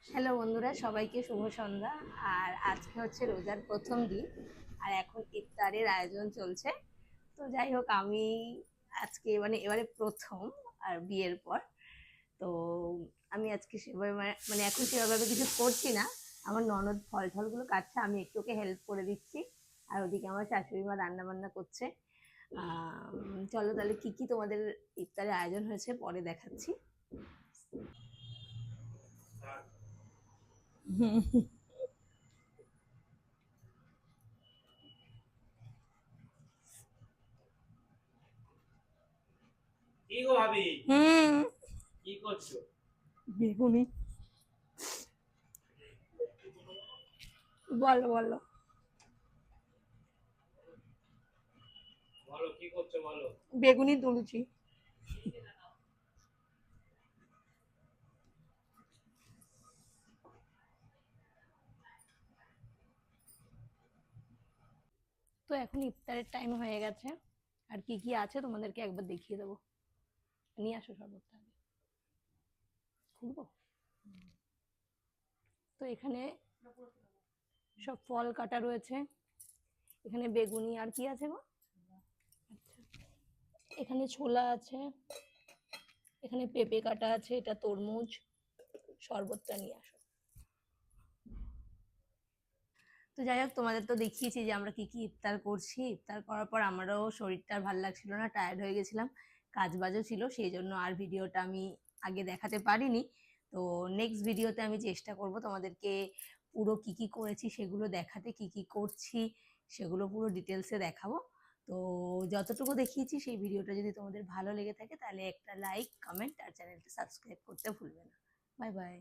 Hello বন্ধুরা, সবাইকে শুভ সন্ধ্যা। আর আজকে হচ্ছে রোজার প্রথম দিন, আর এখন ইফতারের আয়োজন চলছে। তো যাই হোক, আমি আজকে এবারে প্রথম আর বিয়ের পর। তো আমি আজকে সেভাবে মানে এখন সেভাবে কিছু করছি না। আমার ননদ ফল টলগুলো কাটছে, আমি একটু ওকে হেল্প করে দিচ্ছি। আর ওদিকে আমার শাশুড়ি মা রান্না বান্না করছে। চলো তাহলে কি কি তোমাদের ইফতারের আয়োজন হয়েছে পরে দেখাচ্ছি। কি গো ভাবি, হুম। কি করছো? বেগুনি। বলো বলো। বলো কি করছো বলো। বেগুনি তুলছি। তো এখন ইফতারের টাইম হয়ে গেছে, আর কি কি আছে তোমাদেরকে একবার দেখিয়ে দেবো। নিয়ে আসো শরবতটা আগে, খুলবো। তো এখানে সব ফল কাটা রয়েছে। এখানে বেগুনি, আর কি আছে গো? আচ্ছা, এখানে ছোলা আছে, এখানে পেঁপে কাটা আছে, এটা তরমুজ। শরবতটা নিয়ে আসো। তো যাই হোক, তোমাদের তো দেখিয়েছি যে আমরা কি কি ইফতার করছি। ইফতার করার পর আমারও শরীরটা আর ভালো লাগছিল না, টায়ার্ড হয়ে গেছিলাম। কাজ বাজও ছিল, সেই জন্য আর ভিডিওটা আমি আগে দেখাতে পারিনি। তো নেক্সট ভিডিওতে আমি চেষ্টা করব তোমাদেরকে পুরো কি কি করেছি সেগুলো দেখাতে, কি কি করছি সেগুলো পুরো ডিটেলসে দেখাবো। তো যতটুকু দেখিয়েছি সেই ভিডিওটা যদি তোমাদের ভালো লেগে থাকে তাহলে একটা লাইক, কমেন্ট আর চ্যানেলটা সাবস্ক্রাইব করতে ভুলবে না। Bye bye.